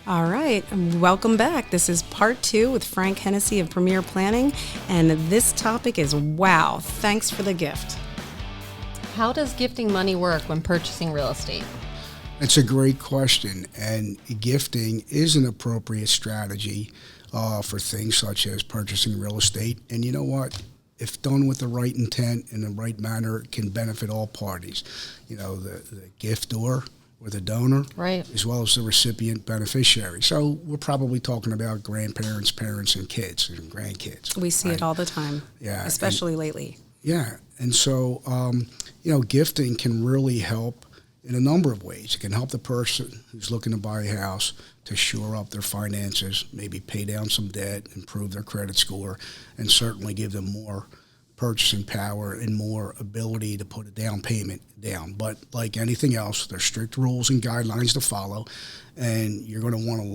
All right, welcome back. This is part 2 with Frank Hennessey of Premier Planning, and this topic is wow, thanks for the gift. How does gifting money work when purchasing real estate? It's a great question, and gifting is an appropriate strategy for things such as purchasing real estate. And you know what? If done with the right intent and the right manner, it can benefit all parties. You know, the giftor or the donor, right, as well as the recipient beneficiary. So we're probably talking about grandparents, parents, and kids and grandkids. We see it all the time, especially lately. Yeah, and so, gifting can really help in a number of ways. It can help the person who's looking to buy a house to shore up their finances, maybe pay down some debt, improve their credit score, and certainly give them more purchasing power and more ability to put a down payment down. But like anything else, there's strict rules and guidelines to follow, and you're going to want to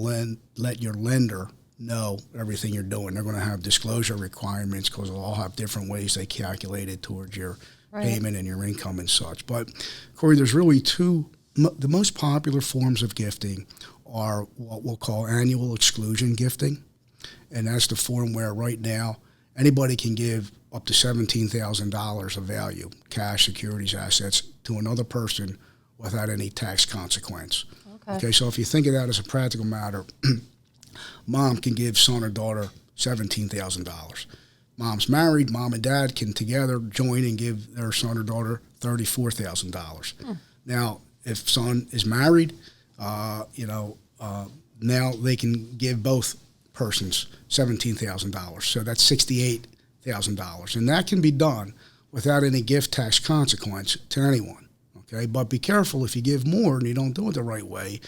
let your lender know everything you're doing. They're going to have disclosure requirements because they'll all have different ways they calculate it towards your payment and your income and such. But, Corey, there's really the most popular forms of gifting are what we'll call annual exclusion gifting, and that's the form where right now anybody can give up to $17,000 of value, cash, securities, assets, to another person without any tax consequence. Okay, so if you think of that as a practical matter, mom can give son or daughter $17,000. Mom's married, mom and dad can together join and give their son or daughter $34,000. Now, if son is married, now they can give both persons $17,000. So that's $68,000. And that can be done without any gift tax consequence to anyone. Okay, but be careful if you give more and you don't do it the right way.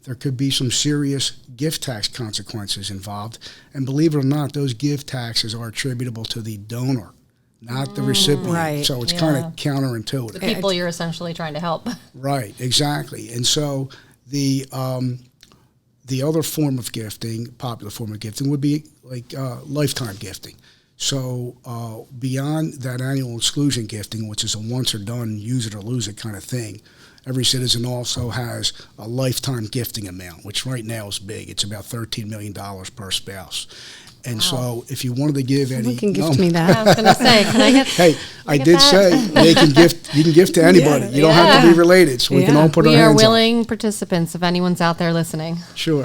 There could be some serious gift tax consequences involved. And believe it or not, those gift taxes are attributable to the donor, not the recipient. Right. So it's kind of counterintuitive. The people you're essentially trying to help. Right, exactly. And so the other form of gifting, popular form of gifting, would be like lifetime gifting. So beyond that annual exclusion gifting, which is a once or done, use it or lose it kind of thing, every citizen also has a lifetime gifting amount, which right now is big. It's about $13 million per spouse. And so if you wanted to give Someone can gift me that. I was going to say, can I get Hey, I did say they can gift. You can gift to anybody. You don't have to be related, so we can all put our We hands are up. willing participants if anyone's out there listening. Sure.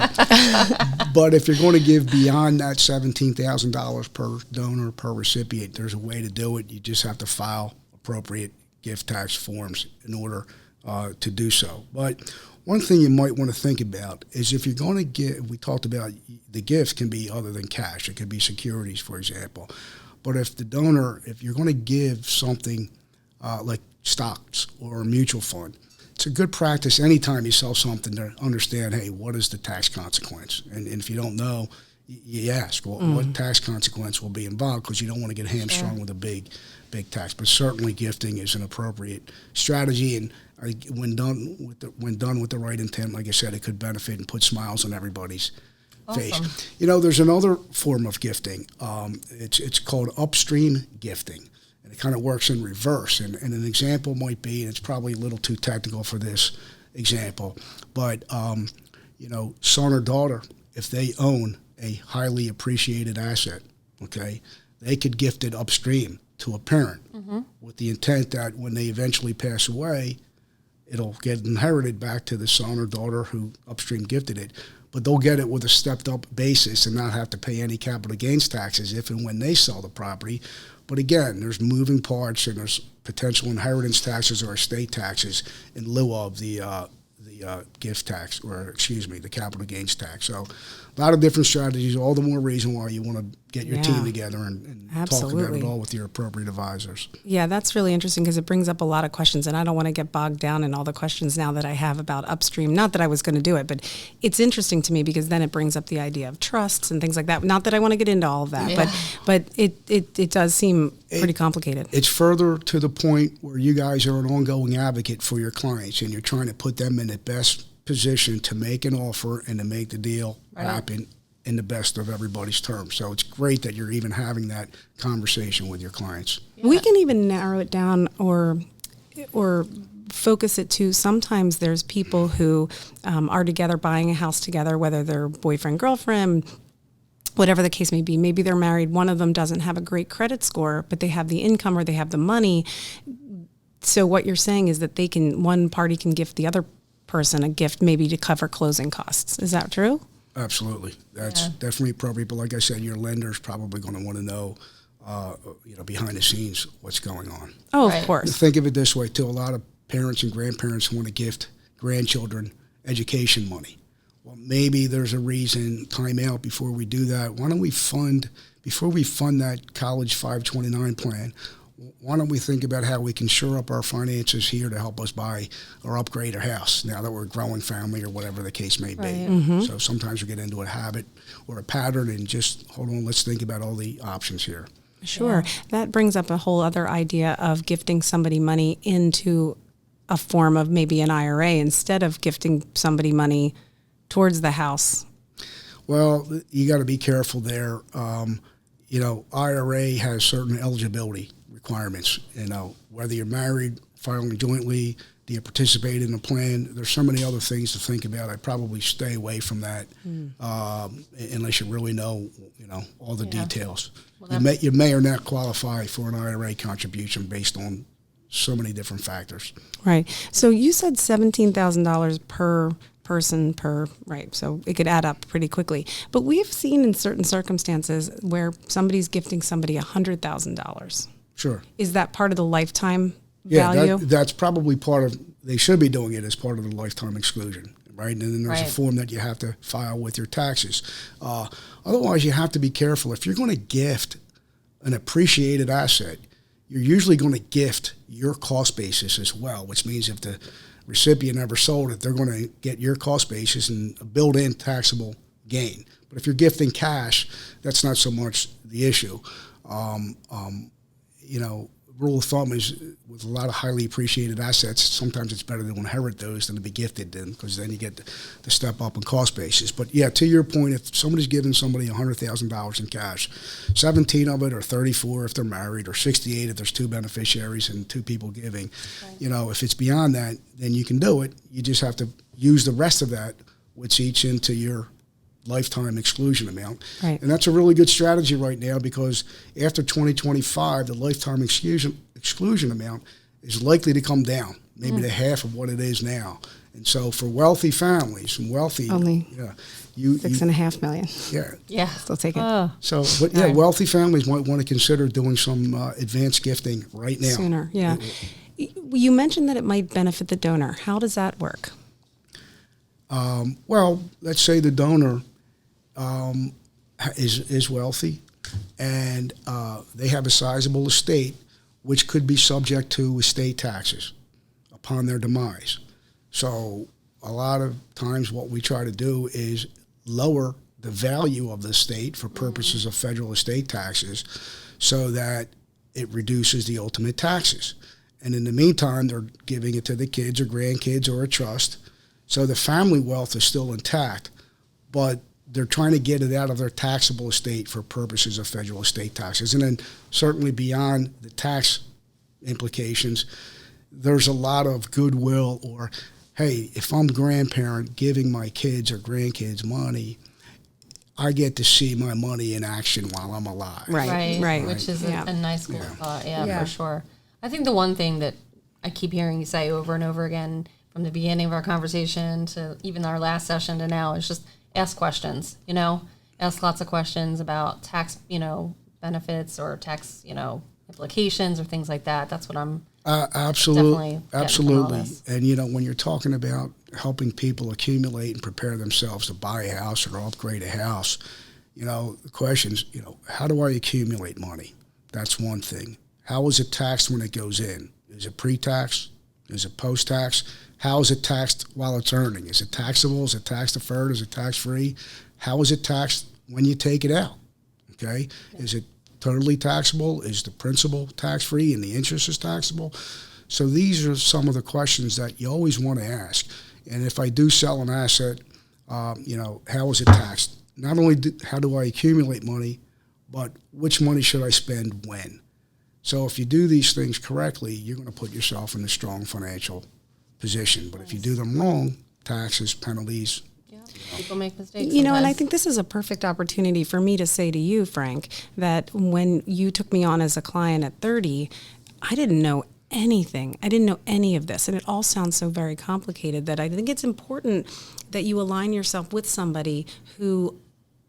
But if you're going to give beyond that $17,000 per donor, per recipient, there's a way to do it. You just have to file appropriate gift tax forms in order to do so. But one thing you might want to think about is if you're going to give, we talked about the gift can be other than cash. It could be securities, for example. But if the donor, if you're going to give something like stocks or a mutual fund, it's a good practice anytime you sell something to understand, hey, what is the tax consequence? And if you don't know, you ask, what tax consequence will be involved, because you don't want to get hamstrung with a big tax. But certainly gifting is an appropriate strategy, and when done with the right intent, like I said, it could benefit and put smiles on everybody's face. You know, there's another form of gifting. It's called upstream gifting, and it kind of works in reverse. And an example might be, and it's probably a little too technical for this example, but son or daughter, if they own a highly appreciated asset, okay, they could gift it upstream to a parent with the intent that when they eventually pass away, it'll get inherited back to the son or daughter who upstream gifted it, but they'll get it with a stepped-up basis and not have to pay any capital gains taxes if and when they sell the property. But again, there's moving parts and there's potential inheritance taxes or estate taxes in lieu of the gift tax, or the capital gains tax. So a lot of different strategies, all the more reason why you want to get your team together and talk about it all with your appropriate advisors. Yeah, that's really interesting because it brings up a lot of questions, and I don't want to get bogged down in all the questions now that I have about upstream. Not that I was going to do it, but it's interesting to me because then it brings up the idea of trusts and things like that. Not that I want to get into all of that, but it does seem pretty complicated. It's further to the point where you guys are an ongoing advocate for your clients, and you're trying to put them in the best position to make an offer and to make the deal happen in the best of everybody's terms. So it's great that you're even having that conversation with your clients. We can even narrow it down or focus it to, sometimes there's people who are together buying a house together, whether they're boyfriend, girlfriend, whatever the case may be. Maybe they're married. One of them doesn't have a great credit score, but they have the income or they have the money. So what you're saying is that one party can gift the other person a gift maybe to cover closing costs. Is that true? Absolutely. That's definitely appropriate. But like I said, your lender's probably going to want to know, behind the scenes what's going on. Oh, of course. Think of it this way, too. A lot of parents and grandparents want to gift grandchildren education money. Well, maybe there's a reason, time out before we do that. Why don't we before we fund that college 529 plan, why don't we think about how we can shore up our finances here to help us buy or upgrade our house now that we're a growing family or whatever the case may be. Right. So sometimes we get into a habit or a pattern and just, hold on, let's think about all the options here. Sure. Yeah. That brings up a whole other idea of gifting somebody money into a form of maybe an IRA instead of gifting somebody money towards the house. Well, you got to be careful there. IRA has certain eligibility requirements. Whether you're married, filing jointly, do you participate in the plan? There's so many other things to think about. I'd probably stay away from that unless you really know, all the details. Well, you may or not qualify for an IRA contribution based on so many different factors. Right. So you said $17,000 per person right. So it could add up pretty quickly. But we've seen in certain circumstances where somebody's gifting somebody $100,000. Sure. Is that part of the lifetime value? That's probably part of, they should be doing it as part of the lifetime exclusion, right? And then there's a form that you have to file with your taxes. Otherwise, you have to be careful. If you're going to gift an appreciated asset, you're usually going to gift your cost basis as well, which means if the recipient ever sold it, they're going to get your cost basis and a built-in taxable gain. But if you're gifting cash, that's not so much the issue. Rule of thumb is with a lot of highly appreciated assets, sometimes it's better to inherit those than to be gifted them because then you get the step up in cost basis. But yeah, to your point, if somebody's giving somebody $100,000 in cash, 17 of it or 34 if they're married or 68 if there's two beneficiaries and two people giving, if it's beyond that, then you can do it. You just have to use the rest of that, which eats into your lifetime exclusion amount. Right. And that's a really good strategy right now because after 2025, the lifetime exclusion amount is likely to come down, maybe to half of what it is now. And so for wealthy families and only $6.5 million. Yeah. Still take it. Wealthy families might want to consider doing some advanced gifting right now. Sooner, yeah. You mentioned that it might benefit the donor. How does that work? Let's say the donor is wealthy, and they have a sizable estate, which could be subject to estate taxes upon their demise. So a lot of times what we try to do is lower the value of the estate for purposes of federal estate taxes so that it reduces the ultimate taxes. And in the meantime, they're giving it to the kids or grandkids or a trust. So the family wealth is still intact, but they're trying to get it out of their taxable estate for purposes of federal estate taxes. And then certainly beyond the tax implications, there's a lot of goodwill or, hey, if I'm a grandparent giving my kids or grandkids money, I get to see my money in action while I'm alive. Right. Which is a nice cool thought, for sure. I think the one thing that I keep hearing you say over and over again from the beginning of our conversation to even our last session to now is just ask questions, ask lots of questions about tax, benefits or tax, implications or things like that. That's what I'm absolutely. And, when you're talking about helping people accumulate and prepare themselves to buy a house or upgrade a house, the questions, how do I accumulate money? That's one thing. How is it taxed when it goes in? Is it pre-tax? Is it post-tax? How is it taxed while it's earning? Is it taxable? Is it tax deferred? Is it tax-free? How is it taxed when you take it out? Okay? Is it totally taxable? Is the principal tax-free and the interest is taxable? So these are some of the questions that you always want to ask. And if I do sell an asset, how is it taxed? Not only how do I accumulate money, but which money should I spend when? So if you do these things correctly, you're going to put yourself in a strong financial position. But if you do them wrong, taxes, penalties. Yeah, people make mistakes. You know, and I sometimes. think this is a perfect opportunity for me to say to you, Frank, that when you took me on as a client at 30, I didn't know anything. I didn't know any of this. And it all sounds so very complicated that I think it's important that you align yourself with somebody who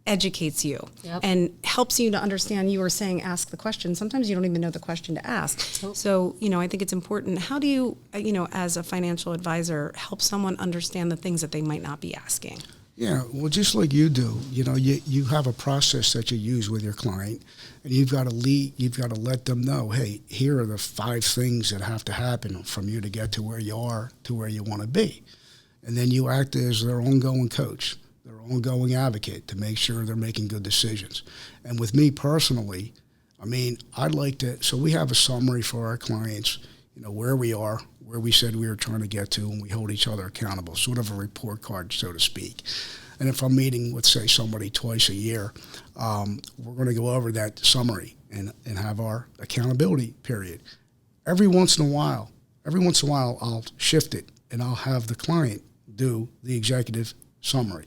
educates you and helps you to understand. You were saying ask the question. Sometimes you don't even know the question to ask. Nope. So, you know, I think it's important. How do you, you know, as a financial advisor, help someone understand the things that they might not be asking? Yeah, well, just like you do, you know, you have a process that you use with your client, and you've got to let them know, hey, here are the 5 things that have to happen from you to get to where you are, to where you want to be. And then you act as their ongoing coach, their ongoing advocate to make sure they're making good decisions. And with me personally, I mean, I'd like to, so we have a summary for our clients, you know, where we are, where we said we were trying to get to, and we hold each other accountable, sort of a report card, so to speak. And if I'm meeting with, say, somebody twice a year, we're going to go over that summary and have our accountability period. Every once in a while, I'll shift it, and I'll have the client do the executive summary.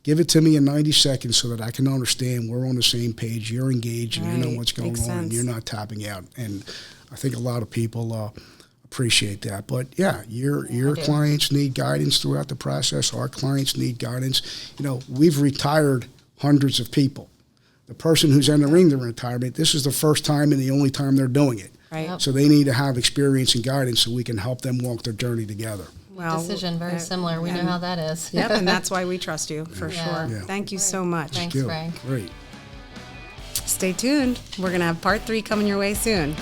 Give it to me in 90 seconds so that I can understand we're on the same page, you're engaged, and you know what's going on, and you're not tapping out. And I think a lot of people appreciate that. But yeah, your clients need guidance throughout the process. Our clients need guidance. You know, we've retired hundreds of people. The person who's entering the retirement, this is the first time and the only time they're doing it. Right. Yep. So they need to have experience and guidance so we can help them walk their journey together. Well, Decision, very similar. We know how that is. Yep, and that's why we trust you, for Yeah. sure. Yeah. Thank you so much. Thanks, Good. Frank. Great. Stay tuned. We're going to have part 3 coming your way soon.